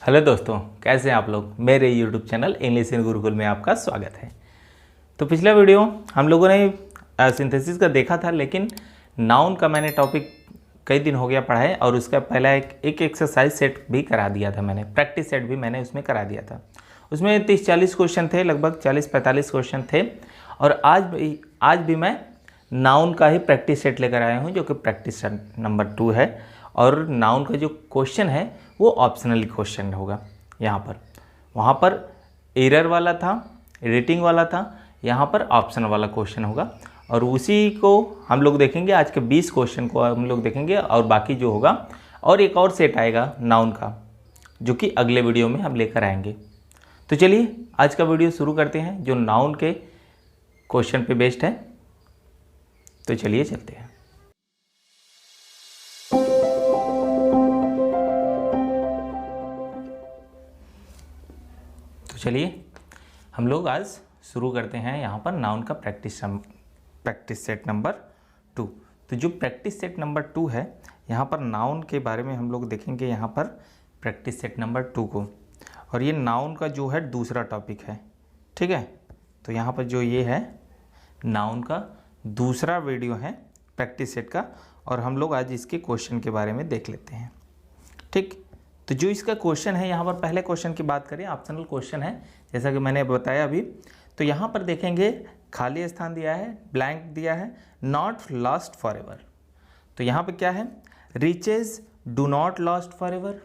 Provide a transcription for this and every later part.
Hello दोस्तों, कैसे हैं आप लोग। मेरे YouTube channel English in Gurukul में आपका स्वागत है। तो पिछला वीडियो हम लोगों ने सिंथेसिस का देखा था, लेकिन नाउन का मैंने टॉपिक कई दिन हो गया पढ़ा है और उसका पहला एक एक्सरसाइज सेट भी करा दिया था मैंने, प्रैक्टिस सेट भी मैंने उसमें करा दिया था। उसमें 30-40 क्वेश्चन थे, लगभग 40-45 क्वेश्चन थे। और आज भी मैं नाउन का ही प्रैक्टिस सेट लेकर आया हूँ, जो कि प्रैक्टिस सेट नंबर 2 है। और नाउन का जो क्वेश्चन है वो ऑप्शनल क्वेश्चन होगा। यहाँ पर वहाँ पर एरर वाला था, एडिटिंग वाला था, यहाँ पर ऑप्शन वाला क्वेश्चन होगा। और उसी को हम लोग देखेंगे, आज के 20 क्वेश्चन को हम लोग देखेंगे और बाकी जो होगा और एक और सेट आएगा नाउन का, जो कि अगले वीडियो में हम लेकर आएंगे। तो चलिए आज का वीडियो शुरू करते हैं, जो नाउन के क्वेश्चन पे बेस्ड है। तो चलिए चलते हैं। तो चलिए हम लोग आज शुरू करते हैं यहाँ पर नाउन का प्रैक्टिस सेट नंबर 2। तो जो प्रैक्टिस सेट नंबर 2 है, यहाँ पर नाउन के बारे में हम लोग देखेंगे यहाँ पर प्रैक्टिस सेट नंबर 2 को। और ये नाउन का जो है दूसरा टॉपिक है, ठीक है। तो यहाँ पर जो ये है नाउन का दूसरा वीडियो है प्रैक्टिस सेट का, और हम लोग आज इसके क्वेश्चन के बारे में देख लेते हैं, ठीक। तो जो इसका क्वेश्चन है, यहाँ पर पहले क्वेश्चन की बात करें, ऑप्शनल क्वेश्चन है जैसा कि मैंने बताया अभी। तो यहाँ पर देखेंगे खाली स्थान दिया है, ब्लैंक दिया है, नॉट लॉस्ट फॉर एवर। तो यहाँ पे क्या है, riches do not lost for ever,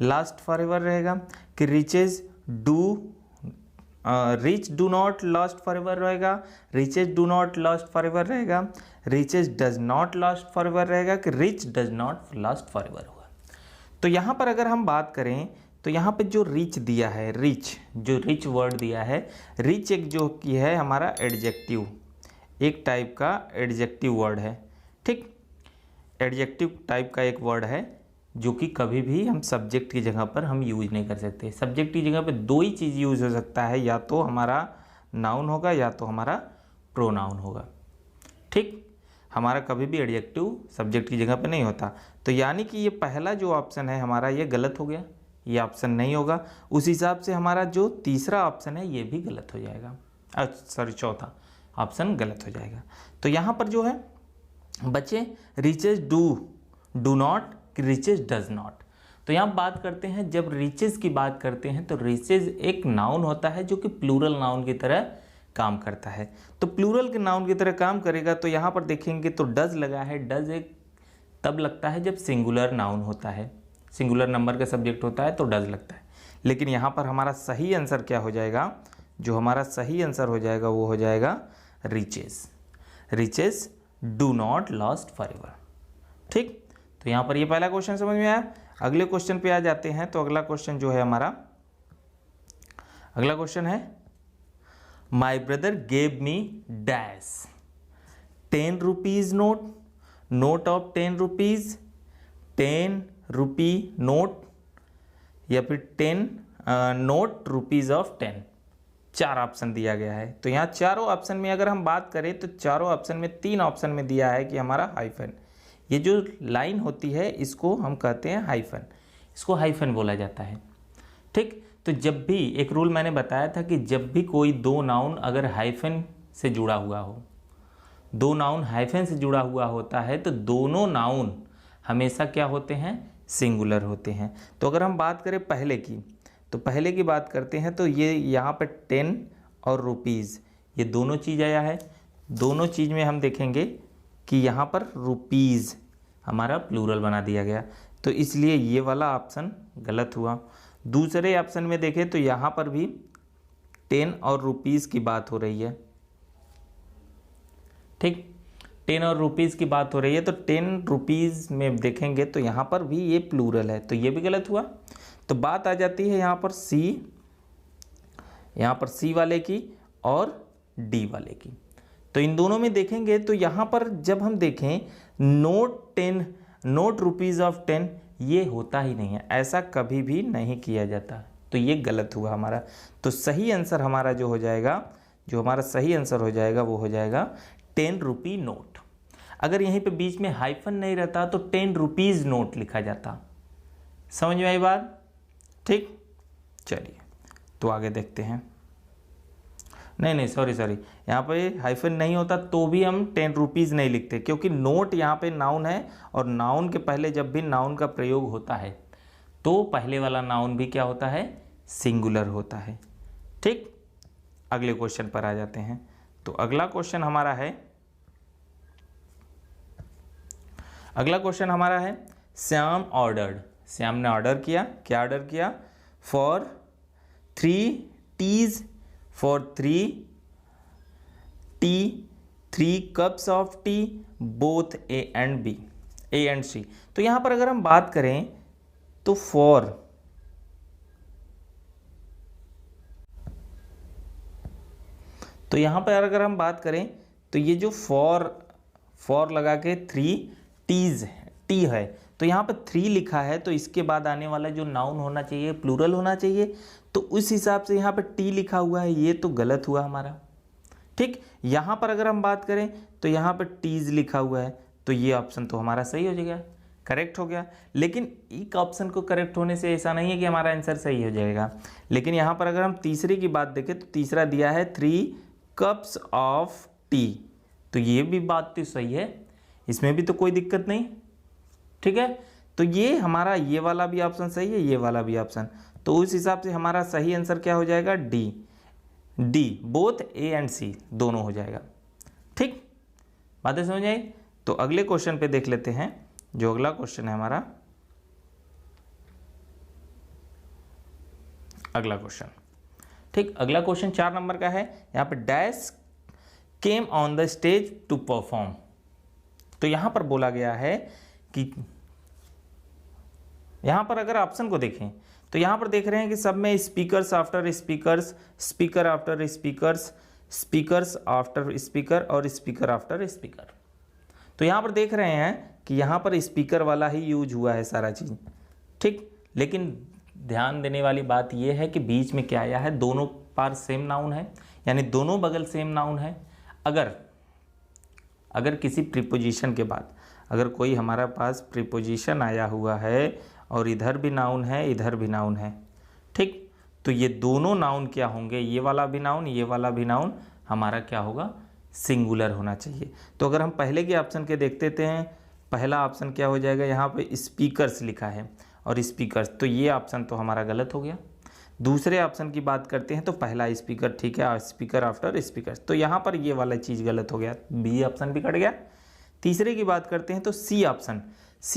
last for ever रहेगा कि riches rich do not lost for ever रहेगा, riches do not lost for ever रहेगा, riches does not lost for ever रहेगा कि rich does not lost for ever होगा। तो यहाँ पर अगर हम बात करें तो यहाँ पे जो रिच दिया है, जो रिच वर्ड दिया है, रिच एक जो की है हमारा एडजेक्टिव, एक टाइप का एडजेक्टिव वर्ड है, ठीक। एडजेक्टिव टाइप का एक वर्ड है जो कि कभी भी हम सब्जेक्ट की जगह पर हम यूज नहीं कर सकते। सब्जेक्ट की जगह पे दो ही चीज़ यूज हो सकता है, या तो हमारा नाउन होगा या तो हमारा प्रोनाउन होगा, ठीक। हमारा कभी भी एडजेक्टिव सब्जेक्ट की जगह पे नहीं होता। तो यानी कि ये पहला जो ऑप्शन है हमारा, ये गलत हो गया, ये ऑप्शन नहीं होगा। उस हिसाब से हमारा जो तीसरा ऑप्शन है ये भी गलत हो जाएगा, चौथा ऑप्शन गलत हो जाएगा। तो यहाँ पर जो है बच्चे riches do not, riches does not. तो यहाँ बात करते हैं, जब रिचेज की बात करते हैं तो रिचेज एक नाउन होता है जो कि प्लूरल नाउन की तरह काम करता है। तो प्लूरल के नाउन की तरह काम करेगा। तो यहाँ पर देखेंगे तो डज लगा है, डज एक तब लगता है जब सिंगुलर नाउन होता है, सिंगुलर नंबर का सब्जेक्ट होता है तो डज लगता है। लेकिन यहाँ पर हमारा सही आंसर क्या हो जाएगा, जो हमारा सही आंसर हो जाएगा वो हो जाएगा riches, riches do not lost for एवर, ठीक। तो यहाँ पर ये पहला क्वेश्चन समझ में आया। अगले क्वेश्चन पे आ जाते हैं। तो अगला क्वेश्चन जो है हमारा, अगला क्वेश्चन है my brother gave me dash 10 rupees note, note of 10 rupees, 10 rupee note, या फिर 10 नोट रुपीज ऑफ 10। चार ऑप्शन दिया गया है। तो यहाँ चारों ऑप्शन में अगर हम बात करें तो चारों ऑप्शन में 3 ऑप्शन में दिया है कि हमारा हाइफन, ये जो लाइन होती है इसको हम कहते हैं हाइफन, इसको हाइफन बोला जाता है, ठीक। तो जब भी एक रूल मैंने बताया था कि जब भी कोई दो नाउन अगर हाइफन से जुड़ा हुआ हो, दो नाउन हाइफन से जुड़ा हुआ होता है, तो दोनों नाउन हमेशा क्या होते हैं, सिंगुलर होते हैं। तो अगर हम बात करें पहले की, तो पहले की बात करते हैं तो ये यहाँ पर 10 और रुपीज़, ये दोनों चीज़ आया है। दोनों चीज़ में हम देखेंगे कि यहाँ पर रुपीज़ हमारा प्लूरल बना दिया गया, तो इसलिए ये वाला ऑप्शन गलत हुआ। दूसरे ऑप्शन में देखें तो यहाँ पर भी 10 और रुपीज़ की बात हो रही है, ठीक। 10 और रुपीज़ की बात हो रही है, तो 10 रुपीज़ में देखेंगे तो यहाँ पर भी ये प्लूरल है, तो ये भी गलत हुआ। तो बात आ जाती है यहाँ पर सी वाले की और डी वाले की। तो इन दोनों में देखेंगे तो यहाँ पर जब हम देखें नोट रुपीज़ ऑफ 10, ये होता ही नहीं है, ऐसा कभी भी नहीं किया जाता, तो ये गलत हुआ हमारा। तो सही आंसर हमारा जो हो जाएगा, जो हमारा सही आंसर हो जाएगा वो हो जाएगा 10 रुपी नोट। अगर यहीं पे बीच में हाइफन नहीं रहता तो 10 रुपीज़ नोट लिखा जाता। समझ में आई बात, ठीक, चलिए तो आगे देखते हैं। नहीं सॉरी, यहाँ पे हाइफन नहीं होता तो भी हम 10 रुपीज़ नहीं लिखते, क्योंकि नोट यहाँ पे नाउन है और नाउन के पहले जब भी नाउन का प्रयोग होता है तो पहले वाला नाउन भी क्या होता है, सिंगुलर होता है। ठीक, अगले क्वेश्चन पर आ जाते हैं। तो अगला क्वेश्चन हमारा है श्याम ऑर्डर्ड, श्याम ने ऑर्डर किया, क्या ऑर्डर किया, for 3 teas, for 3 tea, 3 cups of tea, both A and C. तो यहां पर अगर हम बात करें तो फॉर, तो यहां पर अगर हम बात करें तो ये जो फॉर लगा के 3 टीज टी है, तो यहाँ पर 3 लिखा है तो इसके बाद आने वाला जो नाउन होना चाहिए प्लूरल होना चाहिए, तो उस हिसाब से यहाँ पर टी लिखा हुआ है, ये तो गलत हुआ हमारा। ठीक, यहाँ पर अगर हम बात करें तो यहाँ पर टीज लिखा हुआ है, तो ये ऑप्शन तो हमारा सही हो जाएगा, करेक्ट हो गया। लेकिन एक ऑप्शन को करेक्ट होने से ऐसा नहीं है कि हमारा आंसर सही हो जाएगा। लेकिन यहाँ पर अगर हम तीसरे की बात देखें तो तीसरा दिया है 3 कप्स ऑफ टी, तो ये भी बात तो सही है, इसमें भी तो कोई दिक्कत नहीं। ठीक है, तो ये हमारा ये वाला भी ऑप्शन सही है, ये वाला भी ऑप्शन, तो उस हिसाब से हमारा सही आंसर क्या हो जाएगा, डी, बोथ ए एंड सी दोनों हो जाएगा। ठीक, बातें समझ आई। तो अगले क्वेश्चन पे देख लेते हैं, जो अगला क्वेश्चन है हमारा, अगला क्वेश्चन। ठीक, अगला क्वेश्चन 4 नंबर का है। यहाँ पे dash came on the stage to perform, तो यहां पर बोला गया है कि यहां पर अगर ऑप्शन को देखें तो यहां पर देख रहे हैं कि सब में speakers after speakers, speaker after speakers, speakers after speaker और स्पीकर आफ्टर स्पीकर। तो यहां पर देख रहे हैं कि यहां पर स्पीकर वाला ही यूज हुआ है सारा चीज। ठीक, लेकिन ध्यान देने वाली बात यह है कि बीच में क्या आया है, दोनों पार सेम नाउन है, यानी दोनों बगल सेम नाउन है। अगर किसी प्रीपोजिशन के बाद अगर कोई हमारा पास प्रीपोजिशन आया हुआ है और इधर भी नाउन है इधर भी नाउन है, ठीक, तो ये दोनों नाउन क्या होंगे, ये वाला भी नाउन ये वाला भी नाउन हमारा क्या होगा, सिंगुलर होना चाहिए। तो अगर हम पहले के ऑप्शन के देखते हैं, पहला ऑप्शन क्या हो जाएगा, यहाँ पे स्पीकर्स लिखा है और स्पीकर्स, तो ये ऑप्शन तो हमारा गलत हो गया। दूसरे ऑप्शन की बात करते हैं तो पहला स्पीकर ठीक है, स्पीकर आफ्टर स्पीकर, तो यहाँ पर ये वाला चीज़ गलत हो गया, बी ऑप्शन भी कट गया। तीसरे की बात करते हैं तो सी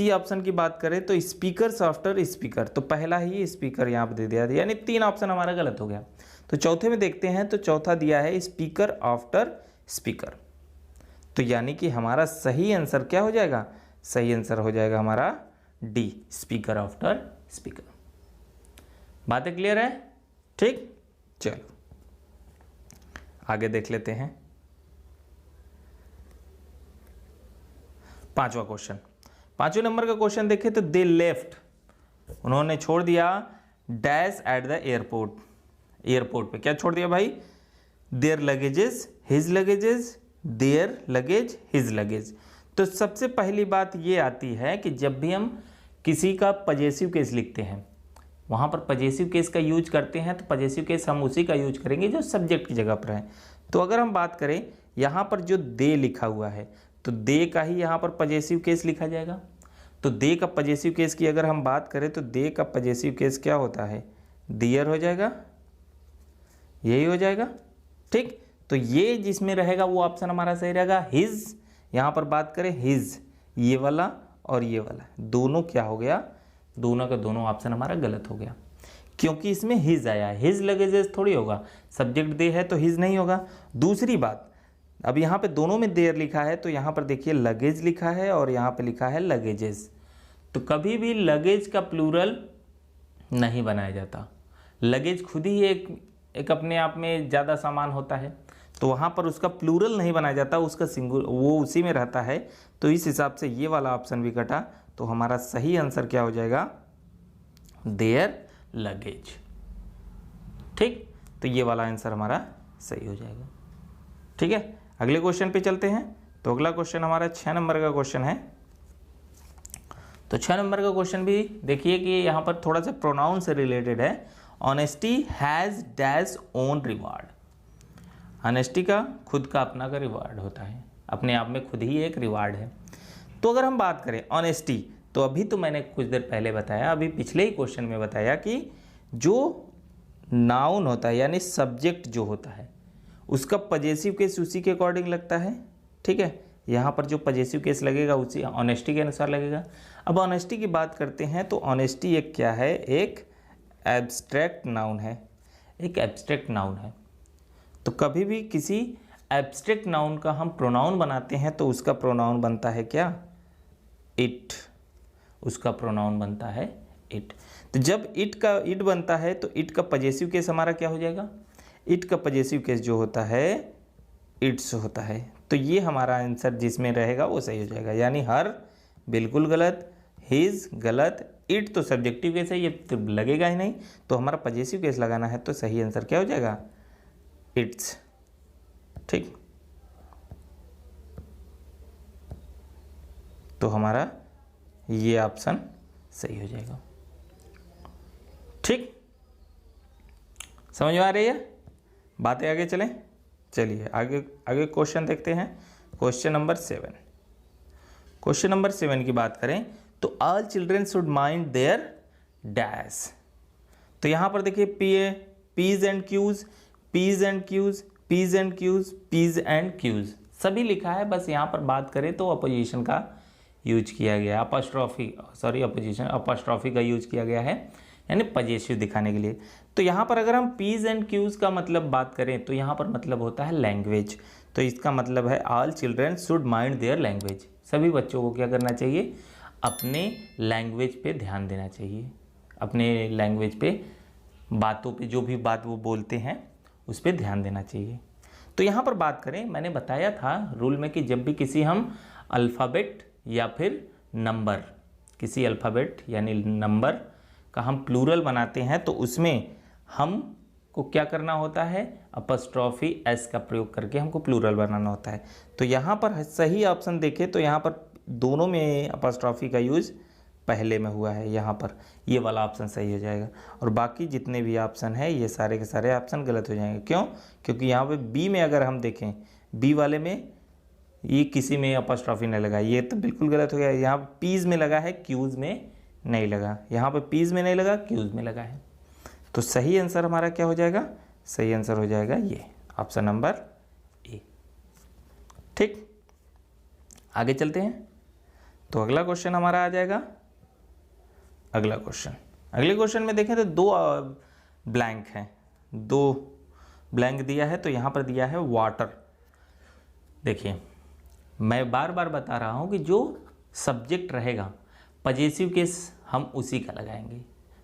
ऑप्शन की बात करें तो स्पीकर्स आफ्टर स्पीकर, तो पहला ही स्पीकर यहाँ पर दे दिया, यानी 3 ऑप्शन हमारा गलत हो गया। तो चौथे में देखते हैं तो चौथा दिया है स्पीकर आफ्टर स्पीकर, तो यानी कि हमारा सही आंसर क्या हो जाएगा, सही आंसर हो जाएगा हमारा डी, स्पीकर आफ्टर स्पीकर। बातें क्लियर है? ठीक, चलो आगे देख लेते हैं। 5वां क्वेश्चन, 5वें नंबर का क्वेश्चन देखें तो दे लेफ्ट, उन्होंने छोड़ दिया डैश एट द एयरपोर्ट पे क्या छोड़ दिया भाई, their luggages his luggages, their luggage his luggage. तो सबसे पहली बात ये आती है कि जब भी हम किसी का पजेसिव केस लिखते हैं, वहाँ पर पजेसिव केस का यूज करते हैं, तो पजेसिव केस हम उसी का यूज करेंगे जो सब्जेक्ट की जगह पर है। तो अगर हम बात करें यहाँ पर जो दे लिखा हुआ है, तो दे का ही यहाँ पर पजेसिव केस लिखा जाएगा। तो दे का पजेसिव केस की अगर हम बात करें तो दे का पजेसिव केस क्या होता है, दियर हो जाएगा, यही हो जाएगा। ठीक, तो ये जिसमें रहेगा वो ऑप्शन हमारा सही रहेगा, हिज। यहाँ पर बात करें हिज, ये वाला और ये वाला दोनों क्या हो गया, दोनों का दोनों ऑप्शन हमारा गलत हो गया, क्योंकि इसमें हिज आया है, हिज लगेजेस थोड़ी होगा, सब्जेक्ट दे है तो हिज नहीं होगा। दूसरी बात, अब यहाँ पे दोनों में देयर लिखा है, तो यहाँ पर देखिए लगेज लिखा है और यहाँ पे लिखा है लगेजेस, तो कभी भी लगेज का प्लूरल नहीं बनाया जाता। लगेज खुद ही एक अपने आप में ज़्यादा सामान होता है, तो वहाँ पर उसका प्लूरल नहीं बनाया जाता, उसका सिंगुलर वो उसी में रहता है। तो इस हिसाब से ये वाला ऑप्शन भी कटा, तो हमारा सही आंसर क्या हो जाएगा, देयर लगेज। ठीक, तो ये वाला आंसर हमारा सही हो जाएगा। ठीक है, अगले क्वेश्चन पे चलते हैं। तो अगला क्वेश्चन हमारा 6 नंबर का क्वेश्चन है। तो 6 नंबर का क्वेश्चन भी देखिए कि यहाँ पर थोड़ा सा प्रोनाउन से रिलेटेड है। Honesty has dash own reward. Honesty का खुद का अपना का रिवार्ड होता है, अपने आप में खुद ही एक रिवार्ड है। तो अगर हम बात करें ऑनेस्टी, तो अभी तो मैंने कुछ देर पहले बताया, अभी पिछले ही क्वेश्चन में बताया कि जो नाउन होता है यानी सब्जेक्ट जो होता है उसका पजेसिव केस उसी के अकॉर्डिंग लगता है। ठीक है, यहाँ पर जो पजेसिव केस लगेगा उसी ऑनेस्टी के अनुसार लगेगा। अब ऑनेस्टी की बात करते हैं तो ऑनेस्टी एक क्या है, एक एब्स्ट्रैक्ट नाउन है, एक एब्स्ट्रैक्ट नाउन है। तो कभी भी किसी एब्स्ट्रैक्ट नाउन का हम प्रोनाउन बनाते हैं तो उसका प्रोनाउन बनता है क्या, इट, उसका प्रोनाउन बनता है इट। तो जब इट बनता है तो इट का पजेसिव केस हमारा क्या हो जाएगा, इट का पजेसिव केस जो होता है इट्स होता है। तो ये हमारा आंसर जिसमें रहेगा वो सही हो जाएगा, यानी हर बिल्कुल गलत, हिज गलत, इट तो सब्जेक्टिव केस है, ये तो लगेगा ही नहीं, तो हमारा पजेसिव केस लगाना है तो सही आंसर क्या हो जाएगा, इट्स। ठीक, तो हमारा ये ऑप्शन सही हो जाएगा। ठीक, समझ में आ रही है बातें, आगे चलें। चलिए आगे क्वेश्चन देखते हैं। क्वेश्चन नंबर 7, क्वेश्चन नंबर 7 की बात करें तो all children should mind their dash. तो यहाँ पर देखिए p's and q's, p's and q's, p's and q's, p's and q's सभी लिखा है। बस यहाँ पर बात करें तो अपोजिशन का यूज किया गया, अपोस्ट्रॉफी का यूज किया गया है, यानी पजेसिव दिखाने के लिए। तो यहाँ पर अगर हम पीज एंड क्यूज का मतलब बात करें तो यहाँ पर मतलब होता है लैंग्वेज। तो इसका मतलब है all children should mind their language. सभी बच्चों को क्या करना चाहिए, अपने लैंग्वेज पे ध्यान देना चाहिए, अपने लैंग्वेज पे, बातों पे, जो भी बात वो बोलते हैं उस पर ध्यान देना चाहिए। तो यहाँ पर बात करें, मैंने बताया था रूल में कि जब भी किसी हम अल्फ़ाबेट या फिर नंबर, किसी अल्फ़ाबेट यानी नंबर का हम प्लूरल बनाते हैं तो उसमें हमको क्या करना होता है, अपॉस्ट्रॉफी एस का प्रयोग करके हमको प्लूरल बनाना होता है। तो यहाँ पर सही ऑप्शन देखें तो यहाँ पर दोनों में अपॉस्ट्रॉफी का यूज़ पहले में हुआ है, यहाँ पर ये वाला ऑप्शन सही हो जाएगा। और बाकी जितने भी ऑप्शन है ये सारे के सारे ऑप्शन गलत हो जाएंगे। क्यों, क्योंकि यहाँ पे बी में अगर हम देखें, बी वाले में ये किसी में अपॉस्ट्रॉफी नहीं लगा, ये तो बिल्कुल गलत हो गया। यहाँ पे पीज में लगा है, क्यूज़ में नहीं लगा, यहाँ पे पीज में नहीं लगा, क्यूज़ में लगा है। तो सही आंसर हमारा क्या हो जाएगा, सही आंसर हो जाएगा ये ऑप्शन नंबर ए। ठीक, आगे चलते हैं। तो अगला क्वेश्चन हमारा आ जाएगा, अगला क्वेश्चन, अगले क्वेश्चन में देखें तो दो ब्लैंक हैं, दो ब्लैंक दिया है। तो यहाँ पर दिया है वाटर। देखिए मैं बार बार बता रहा हूँ कि जो सब्जेक्ट रहेगा पजेसिव केस हम उसी का लगाएंगे।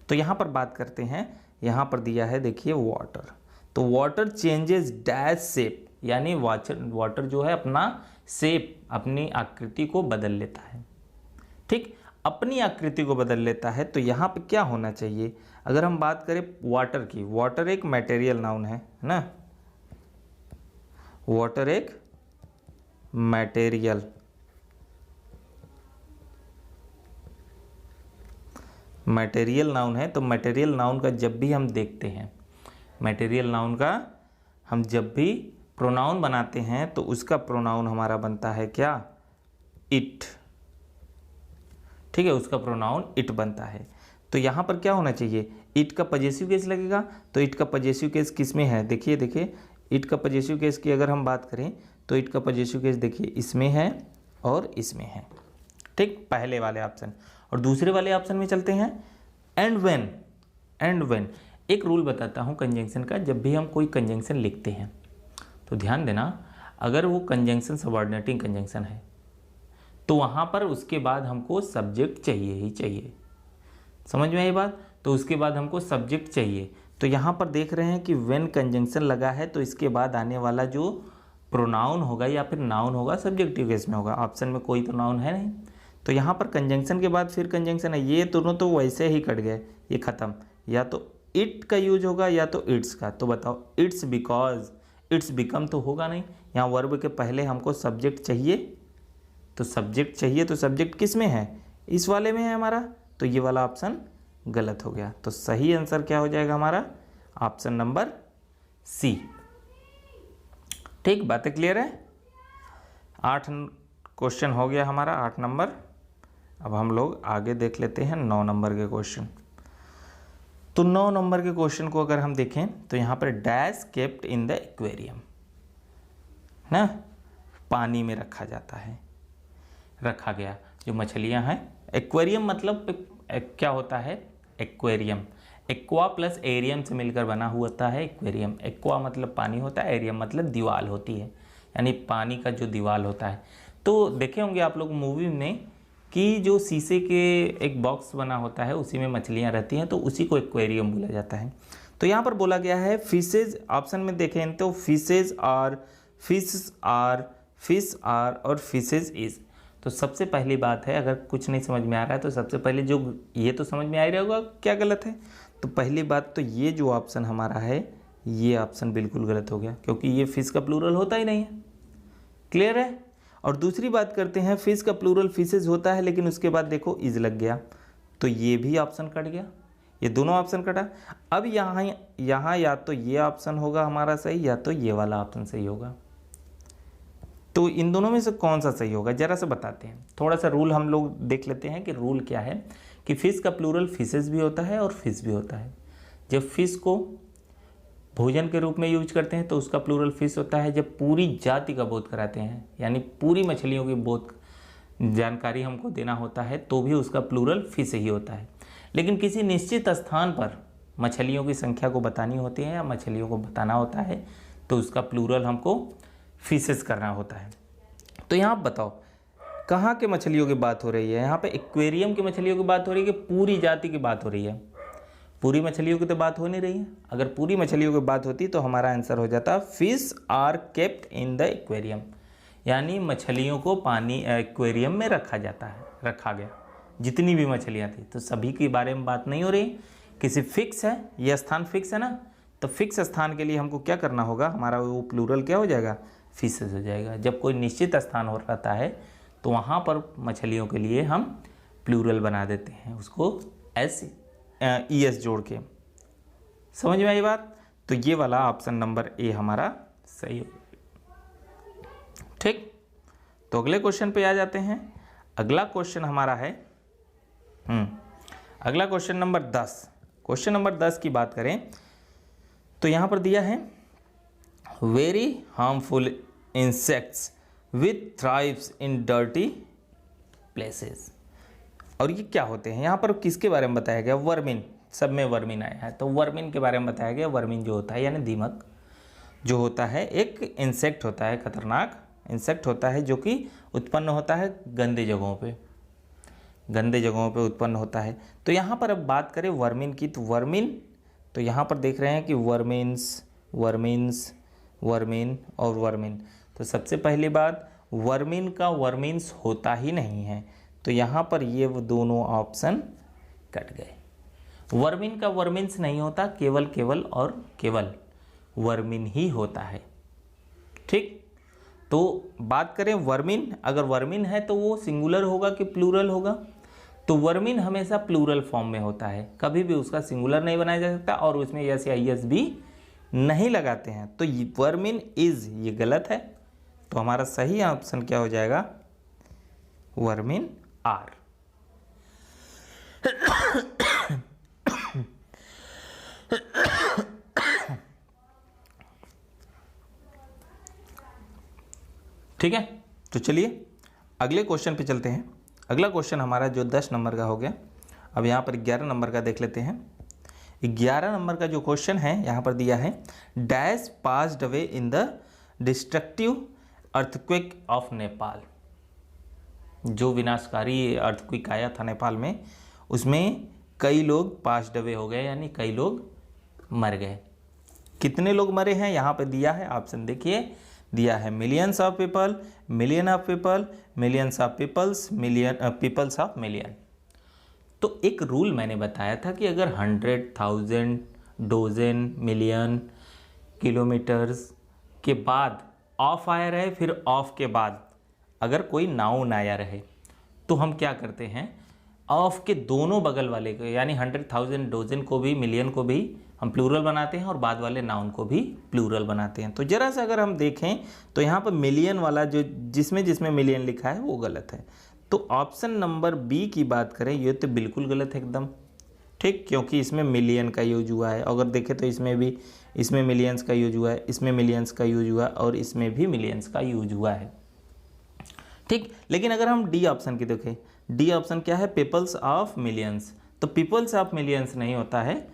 तो यहाँ पर बात करते हैं, यहाँ पर दिया है देखिए वाटर। तो वाटर चेंजेस डैश शेप, यानी वाटर जो है अपना शेप, अपनी आकृति को बदल लेता है। ठीक, अपनी आकृति को बदल लेता है। तो यहाँ पे क्या होना चाहिए, अगर हम बात करें वाटर की, वाटर एक मटेरियल नाउन है ना, वाटर एक मटेरियल नाउन है। तो मटेरियल नाउन का जब भी हम देखते हैं, मटेरियल नाउन का हम जब भी प्रोनाउन बनाते हैं तो उसका प्रोनाउन हमारा बनता है क्या, इट। ठीक है, उसका प्रोनाउन इट बनता है। तो यहाँ पर क्या होना चाहिए, इट का पजेसिव केस लगेगा। तो इट का पजेसिव केस किस में है, देखिए देखिए इट का पजेसिव केस की अगर हम बात करें तो इट का पजेसिव केस देखिए इसमें है और इसमें है। ठीक, पहले वाले ऑप्शन। और दूसरे वाले ऑप्शन में चलते हैं, एंड व्हेन। एंड व्हेन एक रूल बताता हूँ कंजंक्शन का। जब भी हम कोई कंजंक्शन लिखते हैं तो ध्यान देना, अगर वो कंजंक्शन सबऑर्डिनेटिंग कंजंक्शन है तो वहाँ पर उसके बाद हमको सब्जेक्ट चाहिए ही चाहिए। समझ में आई बात, तो उसके बाद हमको सब्जेक्ट चाहिए। तो यहाँ पर देख रहे हैं कि व्हेन कंजंक्शन लगा है तो इसके बाद आने वाला जो प्रोनाउन होगा या फिर नाउन होगा सब्जेक्टिव केस में होगा। ऑप्शन में कोई तो नाउन है नहीं, तो यहाँ पर कंजंक्शन के बाद फिर कंजंक्शन है, ये दोनों तो वैसे ही कट गए, ये ख़त्म। या तो इट का यूज होगा या तो इट्स का। तो बताओ, इट्स बिकॉज, इट्स बिकम तो होगा नहीं। यहाँ वर्ब के पहले हमको सब्जेक्ट चाहिए, तो सब्जेक्ट चाहिए, तो सब्जेक्ट किस में है, इस वाले में है हमारा, तो ये वाला ऑप्शन गलत हो गया। तो सही आंसर क्या हो जाएगा हमारा? Option number C. ठीक, बातें क्लियर है? 8 क्वेश्चन हो गया हमारा, 8 नंबर। अब हम लोग आगे देख लेते हैं 9 नंबर के क्वेश्चन। तो 9 नंबर के क्वेश्चन को अगर हम देखें तो यहाँ पर dash kept in the aquarium ना, पानी में रखा जाता है, रखा गया जो मछलियाँ हैं। एक्वेरियम मतलब क्या होता है? एक्वेरियम, एक्वा प्लस एरियम से मिलकर बना हुआ होता है एक्वेरियम। एक्वा मतलब पानी होता है, एरियम मतलब दीवार होती है, यानी पानी का जो दीवार होता है। तो देखे होंगे आप लोग मूवी में कि जो शीशे के एक बॉक्स बना होता है उसी में मछलियाँ रहती हैं, तो उसी को एक्वेरियम बोला जाता है। तो यहाँ पर बोला गया है फिशेज, ऑप्शन में देखें तो फिशेज आर, फिश आर और फिशेज इज। तो सबसे पहली बात है, अगर कुछ नहीं समझ में आ रहा है तो सबसे पहले जो ये तो समझ में आ ही रहा होगा क्या गलत है। तो पहली बात तो ये जो ऑप्शन हमारा है ये ऑप्शन बिल्कुल गलत हो गया, क्योंकि ये फिश का प्लूरल होता ही नहीं है। क्लियर है? और दूसरी बात करते हैं, फिश का प्लूरल फिशेज होता है, लेकिन उसके बाद देखो इज लग गया, तो ये भी ऑप्शन कट गया, ये दोनों ऑप्शन कटा। अब यहाँ या तो ये ऑप्शन होगा हमारा सही, या तो ये वाला ऑप्शन सही होगा। तो इन दोनों में से कौन सा सही होगा जरा से बताते हैं। थोड़ा सा रूल हम लोग देख लेते हैं कि रूल क्या है, कि फिश का प्लूरल फिशेज भी होता है और फिश भी होता है। जब फिश को भोजन के रूप में यूज करते हैं तो उसका प्लूरल फिश होता है। जब पूरी जाति का बोध कराते हैं, यानी पूरी मछलियों की बोध जानकारी हमको देना होता है, तो भी उसका प्लूरल फिश ही होता है। लेकिन किसी निश्चित स्थान पर मछलियों की संख्या को बतानी होती है या मछलियों को बताना होता है, तो उसका प्लूरल हमको फिशेस करना होता है। तो यहाँ आप बताओ कहाँ के मछलियों की बात हो रही है? यहाँ पे एक्वेरियम की मछलियों की बात हो रही है कि पूरी जाति की बात हो रही है? पूरी मछलियों की तो बात हो नहीं रही है। अगर पूरी मछलियों की बात होती तो हमारा आंसर हो जाता fish are kept in the aquarium, यानी मछलियों को पानी एक्वेरियम में रखा जाता है, रखा गया जितनी भी मछलियाँ थी। तो सभी के बारे में बात नहीं हो रही, किसी फिक्स है, ये स्थान फिक्स है ना, तो फिक्स स्थान के लिए हमको क्या करना होगा, हमारा वो प्लूरल क्या हो जाएगा? फिशेज हो जाएगा। जब कोई निश्चित स्थान हो रहता है तो वहाँ पर मछलियों के लिए हम प्लूरल बना देते हैं, उसको एस जोड़ के। समझ में आई बात? तो ये वाला ऑप्शन नंबर ए हमारा सही हो। ठीक, तो अगले क्वेश्चन पे आ जाते हैं। अगला क्वेश्चन हमारा है अगला क्वेश्चन नंबर 10। क्वेश्चन नंबर 10 की बात करें तो यहाँ पर दिया है very harmful insects with thrives in dirty places. और ये क्या होते हैं? यहाँ पर किसके बारे में बताया गया? वर्मिन, सब में वर्मिन आया है, तो वर्मिन के बारे में बताया गया। वर्मिन जो होता है यानी दीमक जो होता है, एक इंसेक्ट होता है, खतरनाक इंसेक्ट होता है जो कि उत्पन्न होता है गंदे जगहों पे उत्पन्न होता है। तो यहाँ पर अब बात करें वर्मिन की, तो वर्मिन, तो यहाँ पर देख रहे हैं कि वर्मिन और वर्मिन। तो सबसे पहली बात, वर्मिन का वर्मिन्स होता ही नहीं है, तो यहाँ पर ये वो दोनों ऑप्शन कट गए। वर्मिन का वर्मिन्स नहीं होता, केवल वर्मिन ही होता है। ठीक, तो बात करें वर्मिन, अगर वर्मिन है तो वो सिंगुलर होगा कि प्लूरल होगा? तो वर्मिन हमेशा प्लूरल फॉर्म में होता है, कभी भी उसका सिंगुलर नहीं बनाया जा सकता, और उसमें यस या यस भी नहीं लगाते हैं। तो वर्मिन इज, ये गलत है, तो हमारा सही ऑप्शन क्या हो जाएगा? Vermin are. ठीक है, तो चलिए अगले क्वेश्चन पे चलते हैं। अगला क्वेश्चन हमारा जो 10 नंबर का हो गया, अब यहाँ पर 11 नंबर का देख लेते हैं। 11 नंबर का जो क्वेश्चन है यहाँ पर दिया है dash passed away in the destructive earthquake of Nepal. जो विनाशकारी अर्थक्वेक आया था नेपाल में, उसमें कई लोग पास्ड अवे हो गए, यानी कई लोग मर गए। कितने लोग मरे हैं यहाँ पे दिया है, ऑप्शन देखिए, दिया है millions of people, million of people, millions of peoples, peoples of million. तो एक रूल मैंने बताया था कि अगर 100, 1000, डोजन, मिलियन, किलोमीटर्स के बाद ऑफ आया रहे, फिर ऑफ के बाद अगर कोई नाउन आया रहे, तो हम क्या करते हैं, ऑफ के दोनों बगल वाले को, यानी 100,000 डोजन को भी, मिलियन को भी हम प्लूरल बनाते हैं और बाद वाले नाउन को भी प्लूरल बनाते हैं। तो जरा सा अगर हम देखें तो यहाँ पर मिलियन वाला जो जिसमें जिसमें मिलियन लिखा है वो गलत है। तो ऑप्शन नंबर बी की बात करें, ये तो बिल्कुल गलत है एकदम, ठीक, क्योंकि इसमें मिलियन का यूज हुआ है। अगर देखें तो इसमें भी, इसमें मिलियंस का यूज हुआ है, इसमें मिलियंस का यूज हुआ है और इसमें भी मिलियंस का यूज हुआ है, ठीक। लेकिन अगर हम डी ऑप्शन की देखें, डी ऑप्शन क्या है, पीपल्स ऑफ मिलियंस, तो पीपल्स ऑफ मिलियंस नहीं होता है,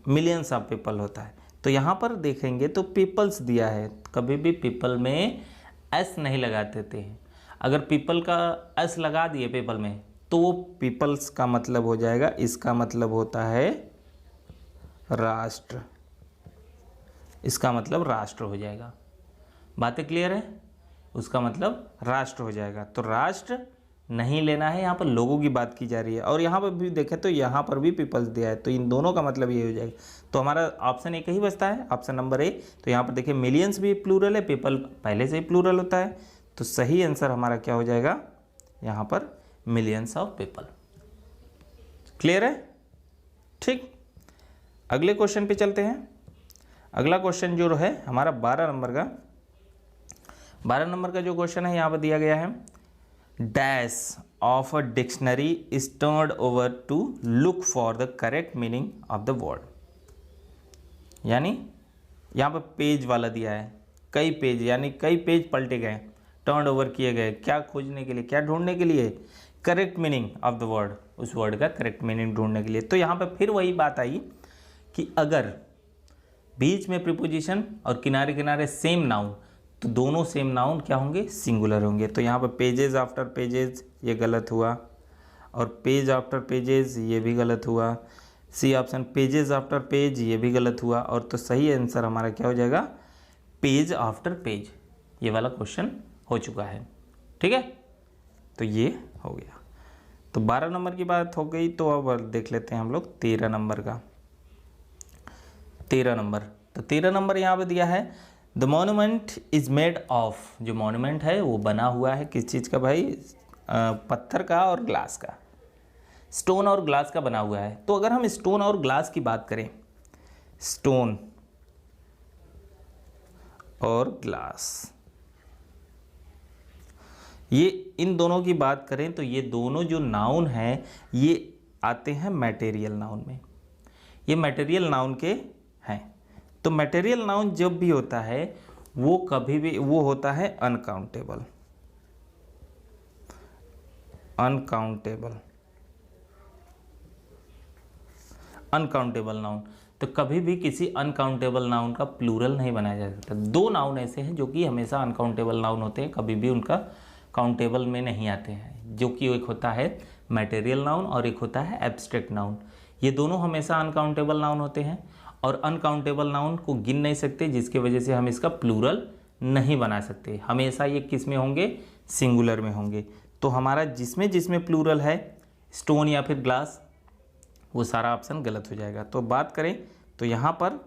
मिलियंस ऑफ पीपल होता है। तो यहाँ पर देखेंगे तो पीपल्स दिया है, कभी भी पीपल में एस नहीं लगाते थे। अगर पीपल का एस लगा दिए पीपल में तो वो पीपल्स का मतलब हो जाएगा, इसका मतलब होता है राष्ट्र, इसका मतलब राष्ट्र हो जाएगा। बातें क्लियर है, उसका मतलब राष्ट्र हो जाएगा। तो राष्ट्र नहीं लेना है, यहाँ पर लोगों की बात की जा रही है। और यहाँ पर भी देखें तो यहाँ पर भी पीपल्स दिया है, तो इन दोनों का मतलब ये हो जाएगा। तो हमारा ऑप्शन एक ही बचता है, ऑप्शन नंबर ए। तो यहाँ पर देखिए मिलियंस भी प्लूरल है, पीपल पहले से ही प्लूरल होता है, तो सही आंसर हमारा क्या हो जाएगा यहाँ पर, मिलियंस ऑफ पीपल। क्लियर है, ठीक। अगले क्वेश्चन पे चलते हैं। अगला क्वेश्चन जो है हमारा 12 नंबर का, 12 नंबर का जो क्वेश्चन है यहाँ पर दिया गया है, dash of a dictionary is turned over to look for the correct meaning of the word. यानी यहाँ पर पेज वाला दिया है, कई पेज, यानी कई पेज पलटे गए, टर्न ओवर किए गए, क्या खोजने के लिए, क्या ढूंढने के लिए, correct meaning of the word, उस वर्ड का करेक्ट मीनिंग ढूंढने के लिए। तो यहाँ पर फिर वही बात आई कि अगर बीच में प्रीपोजिशन और किनारे किनारे सेम नाउन, तो दोनों सेम नाउन क्या होंगे, सिंगुलर होंगे। तो यहाँ पर पेजेस आफ्टर पेजेस ये गलत हुआ, और पेज आफ्टर पेजेस ये भी गलत हुआ। C option pages after page ये भी गलत हुआ। और तो सही आंसर हमारा क्या हो जाएगा, पेज आफ्टर पेज। ये वाला क्वेश्चन हो चुका है, ठीक है। तो ये हो गया। तो 12 नंबर की बात हो गई। तो अब देख लेते हैं हम लोग 13 नंबर का। 13 नंबर, तो 13 नंबर यहाँ पे दिया है, the monument is made of, जो मॉन्यूमेंट है वो बना हुआ है किस चीज़ का भाई, पत्थर का और ग्लास का, स्टोन और ग्लास का बना हुआ है। तो अगर हम स्टोन और ग्लास की बात करें, स्टोन और ग्लास, ये इन दोनों की बात करें तो ये दोनों जो नाउन हैं ये आते हैं मटेरियल नाउन में, ये मटेरियल नाउन के हैं। तो मटेरियल नाउन जब भी होता है वो कभी भी वो होता है अनकाउंटेबल, अनकाउंटेबल, अनकाउंटेबल नाउन। तो कभी भी किसी अनकाउंटेबल नाउन का प्लूरल नहीं बनाया जा सकता। दो नाउन ऐसे हैं जो कि हमेशा अनकाउंटेबल नाउन होते हैं, कभी भी उनका काउंटेबल में नहीं आते हैं, जो कि एक होता है मटेरियल नाउन और एक होता है एब्स्ट्रैक्ट नाउन। ये दोनों हमेशा अनकाउंटेबल नाउन होते हैं और अनकाउंटेबल नाउन को गिन नहीं सकते, जिसकी वजह से हम इसका प्लूरल नहीं बना सकते। हमेशा ये किस में होंगे, सिंगुलर में होंगे। तो हमारा जिसमें जिसमें प्लूरल है, स्टोन या फिर ग्लास, वो सारा ऑप्शन गलत हो जाएगा। तो बात करें तो यहाँ पर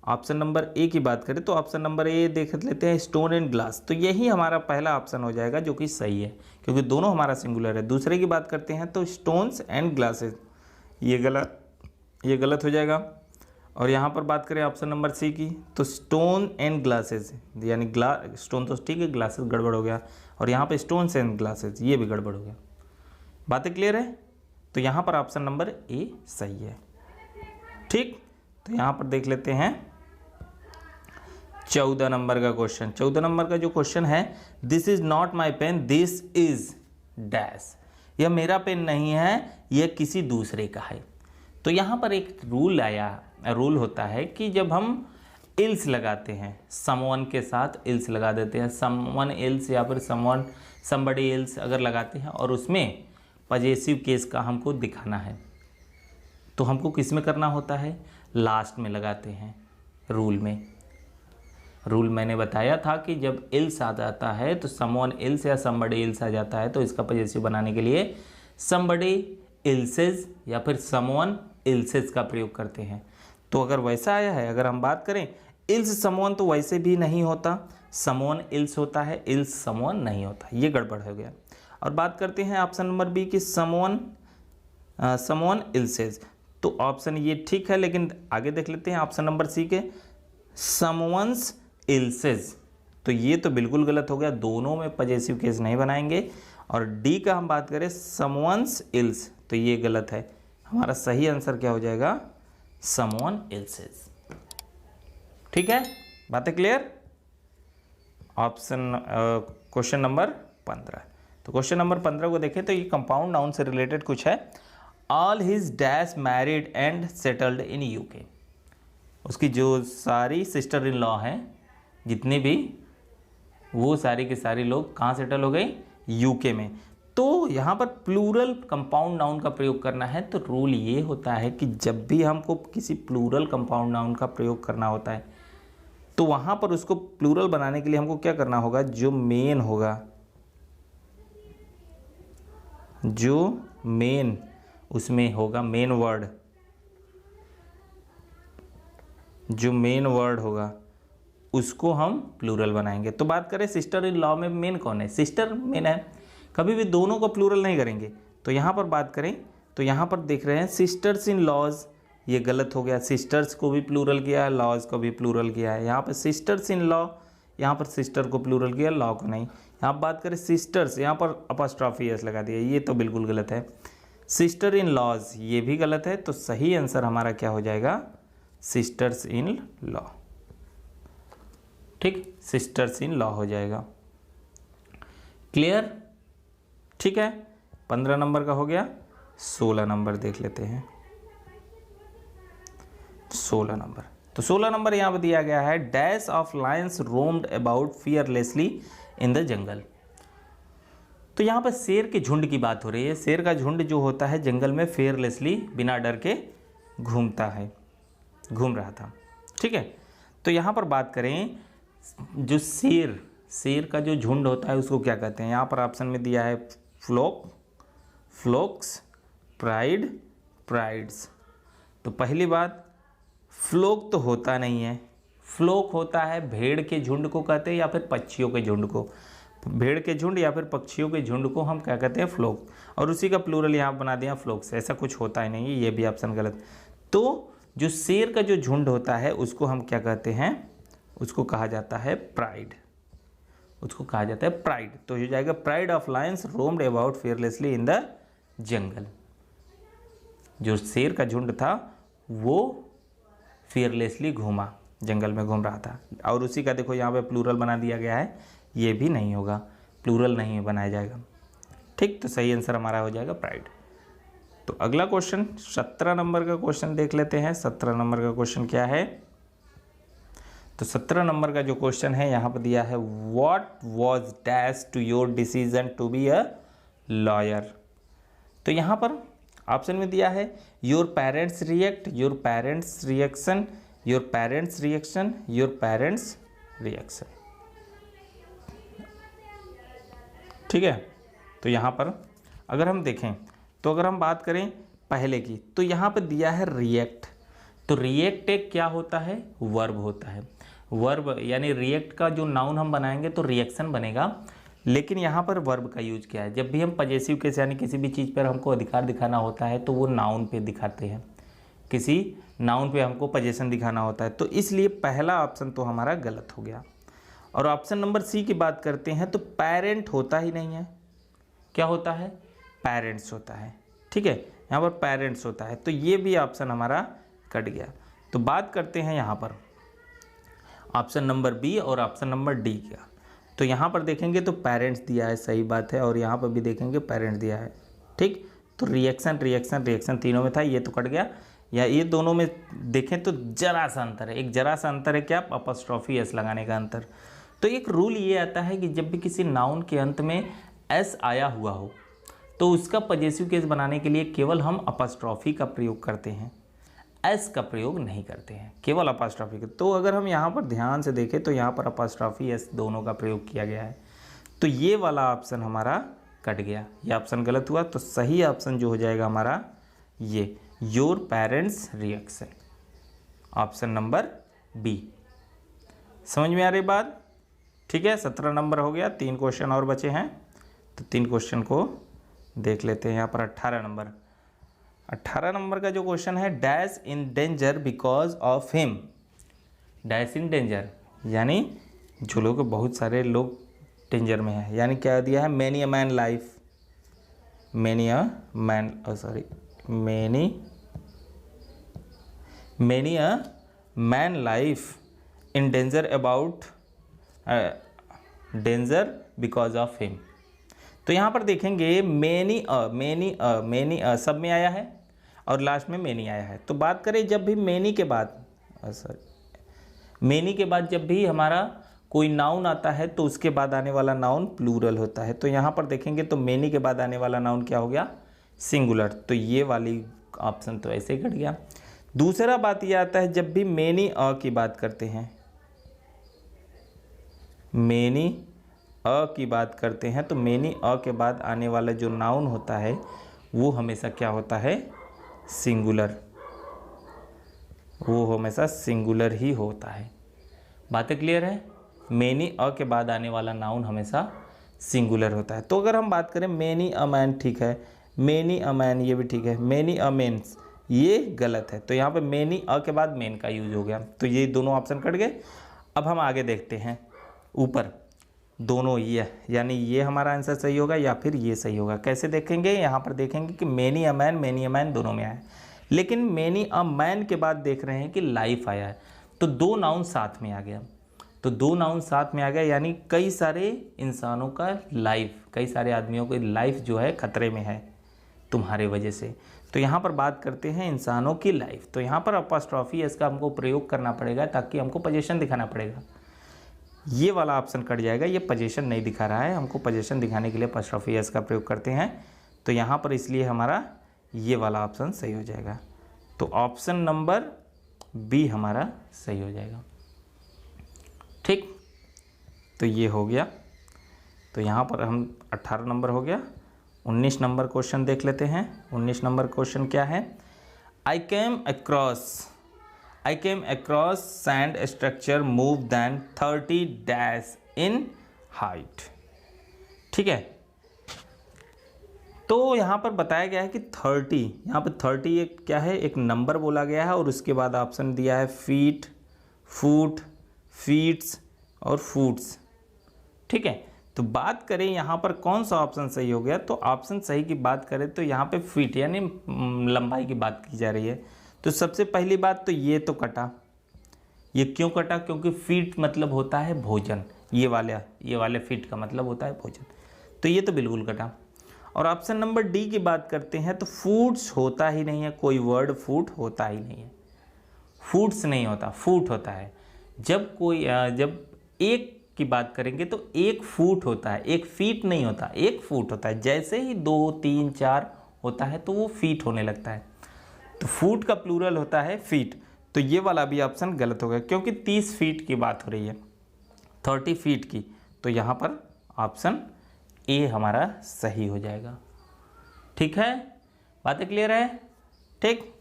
ऑप्शन नंबर ए की बात करें तो ऑप्शन नंबर ए देख लेते हैं, स्टोन एंड ग्लास। तो यही हमारा पहला ऑप्शन हो जाएगा जो कि सही है, क्योंकि दोनों हमारा सिंगुलर है। दूसरे की बात करते हैं तो स्टोन्स एंड ग्लासेस, ये गलत हो जाएगा। और यहाँ पर बात करें ऑप्शन नंबर सी की तो स्टोन एंड ग्लासेस, यानी स्टोन तो ठीक है, ग्लासेस गड़बड़ हो गया, और यहाँ पर स्टोन्स एंड ग्लासेस ये भी गड़बड़ हो गया। बातें क्लियर है। तो यहाँ पर ऑप्शन नंबर ए सही है, ठीक। तो यहाँ पर देख लेते हैं 14 नंबर का क्वेश्चन। 14 नंबर का जो क्वेश्चन है, this is not my pen, this is dash, यह मेरा पेन नहीं है, यह किसी दूसरे का है। तो यहाँ पर एक रूल होता है कि जब हम इल्स लगाते हैं, समवन के साथ इल्स लगा देते हैं, समवन इल्स या फिर समबडी इल्स अगर लगाते हैं और उसमें पॉजेसिव केस का हमको दिखाना है, तो हमको किस में करना होता है, लास्ट में लगाते हैं रूल में। रूल मैंने बताया था कि जब इल्स आ जाता है तो समवन इल्स या समबडी इल्स आ जाता है तो इसका पॉजेसिव बनाने के लिए समबडी इल्सेस या फिर समवन इल्सेस का प्रयोग करते हैं। तो अगर वैसा आया है, अगर हम बात करें इल्स समवन, तो वैसे भी नहीं होता, समवन इल्स होता है, इल्स समवन नहीं होता, ये गड़बड़ हो गया। और बात करते हैं ऑप्शन नंबर बी की समवन समवन इल्सेज। तो ऑप्शन ये ठीक है, लेकिन आगे देख लेते हैं ऑप्शन नंबर सी के समवंस इल्सेज, तो ये तो बिल्कुल गलत हो गया, दोनों में पजेसिव केस नहीं बनाएंगे। और डी का हम बात करें समवंस इल्स, तो ये गलत है, हमारा सही आंसर क्या हो जाएगा समवन इल्सेज। ठीक है, बातें क्लियर। Option question number 15। तो क्वेश्चन नंबर 15 को देखें तो ये कंपाउंड नाउन से रिलेटेड कुछ है। All his dash married and settled in UK. उसकी जो सारी सिस्टर इन लॉ हैं जितने भी, वो सारी के सारी लोग कहाँ सेटल हो गई, यूके में। तो यहाँ पर प्लूरल कंपाउंड नाउन का प्रयोग करना है, तो रूल ये होता है कि जब भी हमको किसी प्लूरल कंपाउंड नाउन का प्रयोग करना होता है तो वहाँ पर उसको प्लूरल बनाने के लिए हमको क्या करना होगा, जो मेन होगा, जो मेन उसमें होगा मेन वर्ड, जो मेन वर्ड होगा उसको हम प्लूरल बनाएंगे। तो बात करें सिस्टर इन लॉ में मेन कौन है, सिस्टर मेन है, कभी भी दोनों को प्लूरल नहीं करेंगे। तो यहाँ पर बात करें तो यहाँ पर देख रहे हैं सिस्टर्स इन लॉज, ये गलत हो गया, सिस्टर्स को भी प्लूरल किया है, लॉज को भी प्लूरल किया है। यहाँ पर सिस्टर्स इन लॉ, यहाँ पर सिस्टर को प्लूरल किया, लॉ को नहीं। यहाँ बात करें सिस्टर्स, यहाँ पर अपॉस्ट्रॉफी एस लगा दिया, ये तो बिल्कुल गलत है। सिस्टर इन लॉज, ये भी गलत है। तो सही आंसर हमारा क्या हो जाएगा, सिस्टर्स इन लॉ। ठीक, सिस्टर्स इन लॉ हो जाएगा। क्लियर, ठीक है। 15 नंबर का हो गया। 16 नंबर देख लेते हैं। 16 नंबर, तो 16 नंबर यहाँ पर दिया गया है dash of Lions roamed about fearlessly in the jungle. तो यहाँ पर शेर के झुंड की बात हो रही है। शेर का झुंड जो होता है जंगल में फेयरलेसली, बिना डर के घूमता है, घूम रहा था। ठीक है, तो यहाँ पर बात करें जो शेर का जो झुंड होता है उसको क्या कहते हैं। यहाँ पर ऑप्शन में दिया है फ्लोक, फ्लोक्स, प्राइड, प्राइड्स। तो पहली बात, फ्लोक तो होता नहीं है, फ्लोक होता है भेड़ के झुंड को कहते हैं या फिर पक्षियों के झुंड को। भेड़ के झुंड या फिर पक्षियों के झुंड को हम क्या कहते हैं, फ्लोक, और उसी का प्लूरल यहाँ बना दिया फ्लोक्स। ऐसा कुछ होता ही नहीं है, ये भी ऑप्शन गलत। तो जो शेर का जो झुंड होता है उसको हम क्या कहते हैं, उसको कहा जाता है प्राइड, उसको कहा जाता है प्राइड। तो हो जाएगा pride of Lions roamed about fearlessly in the jungle. जो शेर का झुंड था वो फियरलेसली घूमा, जंगल में घूम रहा था। और उसी का देखो यहाँ पे प्लूरल बना दिया गया है, ये भी नहीं होगा, प्लूरल नहीं बनाया जाएगा। ठीक, तो सही आंसर हमारा हो जाएगा प्राइड। तो अगला क्वेश्चन 17 नंबर का क्वेश्चन देख लेते हैं। 17 नंबर का क्वेश्चन क्या है, तो 17 नंबर का जो क्वेश्चन है यहाँ पर दिया है what was dash to your decision to be a lawyer. तो यहाँ पर ऑप्शन में दिया है your parents react, your parents reaction, your parents reaction, your parents reaction. ठीक है, तो यहाँ पर अगर हम देखें तो अगर हम बात करें पहले की, तो यहाँ पर दिया है रिएक्ट। तो रिएक्ट एक क्या होता है, वर्ब होता है। वर्ब यानी रिएक्ट का जो नाउन हम बनाएंगे तो रिएक्शन बनेगा, लेकिन यहाँ पर वर्ब का यूज किया है। जब भी हम पजेसिव केस यानी किसी भी चीज़ पर हमको अधिकार दिखाना होता है तो वो नाउन पे दिखाते हैं, किसी नाउन पे हमको पजेशन दिखाना होता है। तो इसलिए पहला ऑप्शन तो हमारा गलत हो गया। और ऑप्शन नंबर सी की बात करते हैं तो पेरेंट होता ही नहीं है, क्या होता है, पेरेंट्स होता है। ठीक है, यहाँ पर पेरेंट्स होता है, तो ये भी ऑप्शन हमारा कट गया। तो बात करते हैं यहाँ पर ऑप्शन नंबर बी और ऑप्शन नंबर डी का। तो यहाँ पर देखेंगे तो पेरेंट्स दिया है, सही बात है, और यहाँ पर भी देखेंगे पेरेंट्स दिया है। ठीक, तो रिएक्शन रिएक्शन रिएक्शन तीनों में था, ये तो कट गया। या ये दोनों में देखें तो जरा सा अंतर है, एक जरा सा अंतर है, क्या, अपॉस्ट्रोफी एस लगाने का अंतर। तो एक रूल ये आता है कि जब भी किसी नाउन के अंत में एस आया हुआ हो तो उसका पजेसिव केस बनाने के लिए केवल हम अपॉस्ट्रोफी का प्रयोग करते हैं, एस का प्रयोग नहीं करते हैं, केवल अपॉस्ट्रोफी का। तो अगर हम यहाँ पर ध्यान से देखें तो यहाँ पर अपॉस्ट्रोफी एस दोनों का प्रयोग किया गया है। तो ये वाला ऑप्शन हमारा कट गया, ये ऑप्शन गलत हुआ। तो सही ऑप्शन जो हो जाएगा हमारा ये your parents reaction, option number B. समझ में आ रही बात? ठीक है, 17 नंबर हो गया। 3 क्वेश्चन और बचे हैं, तो 3 क्वेश्चन को देख लेते हैं। यहाँ पर 18 नंबर, 18 नंबर का जो क्वेश्चन है, dash in danger because of him. Dash in danger यानी जो लोग, बहुत सारे लोग डेंजर में है, यानी क्या दिया है, many a man life, many a man sorry many a man life in danger about danger because of him. तो यहाँ पर देखेंगे मैनी सब में आया है और लास्ट में मैनी आया है। तो बात करें जब भी मैनी के बाद जब भी हमारा कोई नाउन आता है तो उसके बाद आने वाला नाउन प्लूरल होता है। तो यहाँ पर देखेंगे तो मैनी के बाद आने वाला नाउन क्या हो गया, सिंगुलर। तो ये वाली ऑप्शन तो ऐसे ही कट गया। दूसरा बात ये आता है जब भी मैनी अ की बात करते हैं, मैनी अ की बात करते हैं तो मैनी अ के बाद आने वाला जो नाउन होता है वो हमेशा क्या होता है, सिंगुलर। वो हमेशा सिंगुलर ही होता है। बातें क्लियर है? मैनी अ के बाद आने वाला नाउन हमेशा सिंगुलर होता है। तो अगर हम बात करें मैनी अ मैन, ठीक है, मैनी अ मैन ये भी ठीक है, मैनी अ मेन्स ये गलत है। तो यहाँ पे मैनी अ के बाद मेन का यूज हो गया, तो ये दोनों ऑप्शन कट गए। अब हम आगे देखते हैं ऊपर दोनों, ये यानी ये हमारा आंसर सही होगा या फिर ये सही होगा। कैसे देखेंगे, यहाँ पर देखेंगे कि मैनी अ मैन दोनों में आया है, लेकिन मैनी अ मैन के बाद देख रहे हैं कि लाइफ आया है, तो दो नाउन साथ में आ गया। तो दो नाउन साथ में आ गया यानी कई सारे इंसानों का लाइफ, कई सारे आदमियों की लाइफ जो है खतरे में है तुम्हारे वजह से। तो यहाँ पर बात करते हैं इंसानों की लाइफ, तो यहाँ पर अपॉस्ट्रॉफी इसका हमको प्रयोग करना पड़ेगा ताकि हमको पोजीशन दिखाना पड़ेगा। ये वाला ऑप्शन कट जाएगा, ये पोजीशन नहीं दिखा रहा है, हमको पोजीशन दिखाने के लिए अपॉस्ट्रॉफी एस का प्रयोग करते हैं। तो यहाँ पर इसलिए हमारा ये वाला ऑप्शन सही हो जाएगा। तो ऑप्शन नंबर बी हमारा सही हो जाएगा। ठीक, तो ये हो गया। तो यहाँ पर हम 18 नंबर हो गया। 19 नंबर क्वेश्चन देख लेते हैं। 19 नंबर क्वेश्चन क्या है, I came across sand structure move than 30 dash in height. ठीक है, तो यहाँ पर बताया गया है कि 30, यहाँ पर 30 एक क्या है, एक नंबर बोला गया है और उसके बाद ऑप्शन दिया है फीट, फुट, फीट्स और फूट्स। ठीक है, तो बात करें यहाँ पर कौन सा ऑप्शन सही हो गया, तो ऑप्शन सही की बात करें तो यहाँ पे फीट यानी लंबाई की बात की जा रही है। तो सबसे पहली बात तो ये तो कटा, ये क्यों कटा, क्योंकि फीट मतलब होता है भोजन, ये वाले फीट का मतलब होता है भोजन, तो ये तो बिल्कुल कटा। और ऑप्शन नंबर डी की बात करते हैं तो फूड्स होता ही नहीं है, कोई वर्ड फूड होता ही नहीं है, फूड्स नहीं होता, फूट होता है। जब एक की बात करेंगे तो एक फूट होता है, एक फीट नहीं होता, एक फूट होता है। जैसे ही 2, 3, 4 होता है तो वो फीट होने लगता है, तो फूट का प्लूरल होता है फीट। तो ये वाला भी ऑप्शन गलत हो गया क्योंकि 30 फीट की बात हो रही है, 30 फीट की। तो यहाँ पर ऑप्शन ए हमारा सही हो जाएगा। ठीक है, बातें क्लियर है? ठीक,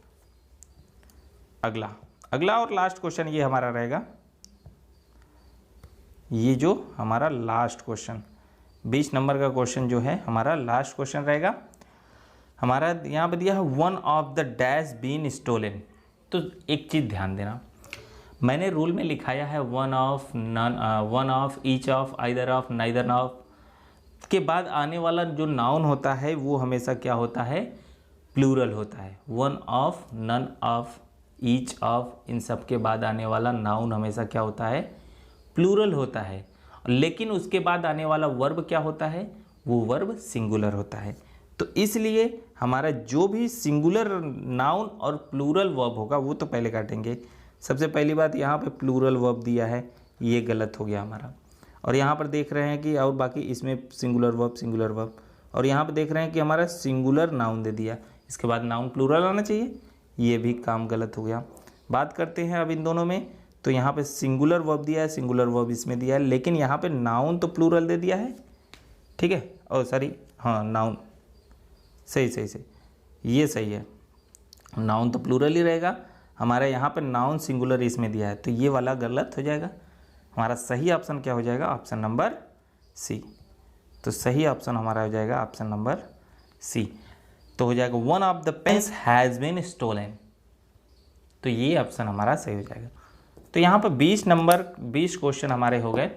अगला और लास्ट क्वेश्चन ये हमारा रहेगा। ये जो हमारा लास्ट क्वेश्चन 20 नंबर का क्वेश्चन जो है हमारा लास्ट क्वेश्चन रहेगा। हमारा यहाँ पर दिया है one of the dash been stolen. तो एक चीज़ ध्यान देना, मैंने रूल में लिखाया है one of, none, one of, each of, either of, neither of के बाद आने वाला जो नाउन होता है वो हमेशा क्या होता है, प्लूरल होता है। One of, none of, each of, इन सब के बाद आने वाला नाउन हमेशा क्या होता है, प्लूरल होता है। लेकिन उसके बाद आने वाला वर्ब क्या होता है, वो वर्ब सिंगुलर होता है। तो इसलिए हमारा जो भी सिंगुलर नाउन और प्लूरल वर्ब होगा वो तो पहले काटेंगे। सबसे पहली बात यहाँ पे प्लूरल वर्ब दिया है, ये गलत हो गया हमारा। और यहाँ पर देख रहे हैं कि और बाकी इसमें सिंगुलर वर्ब, और यहाँ पर देख रहे हैं कि हमारा सिंगुलर नाउन दे दिया, इसके बाद नाउन प्लूरल आना चाहिए, ये भी काम गलत हो गया। बात करते हैं अब इन दोनों में, तो यहाँ पे सिंगुलर वर्ब दिया है, सिंगुलर वर्ब इसमें दिया है, लेकिन यहाँ पे नाउन तो प्लूरल दे दिया है। ठीक है, और सॉरी, हाँ नाउन सही, ये सही है, नाउन तो प्लूरल ही रहेगा हमारा, यहाँ पे नाउन सिंगुलर इसमें दिया है, तो ये वाला गलत हो जाएगा। हमारा सही ऑप्शन क्या हो जाएगा, ऑप्शन नंबर सी। तो सही ऑप्शन हमारा हो जाएगा ऑप्शन नंबर सी। तो हो जाएगा one of the pens has been stolen. तो ये ऑप्शन हमारा सही हो जाएगा। तो यहाँ पर 20 क्वेश्चन हमारे हो गए।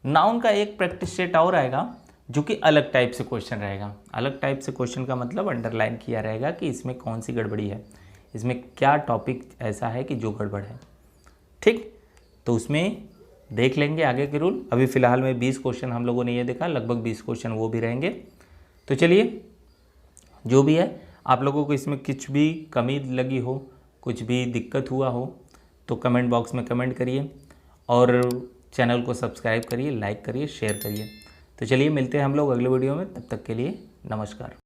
नाउन का एक प्रैक्टिस सेट और आएगा जो कि अलग टाइप से क्वेश्चन रहेगा। अलग टाइप से क्वेश्चन का मतलब अंडरलाइन किया रहेगा कि इसमें कौन सी गड़बड़ी है, इसमें क्या टॉपिक ऐसा है कि जो गड़बड़ है। ठीक, तो उसमें देख लेंगे आगे के रूल। अभी फ़िलहाल में 20 क्वेश्चन हम लोगों ने ये देखा, लगभग 20 क्वेश्चन वो भी रहेंगे। तो चलिए, जो भी है, आप लोगों को इसमें कुछ भी कमी लगी हो, कुछ भी दिक्कत हुआ हो तो कमेंट बॉक्स में कमेंट करिए और चैनल को सब्सक्राइब करिए, लाइक करिए, शेयर करिए। तो चलिए मिलते हैं हम लोग अगले वीडियो में, तब तक के लिए नमस्कार।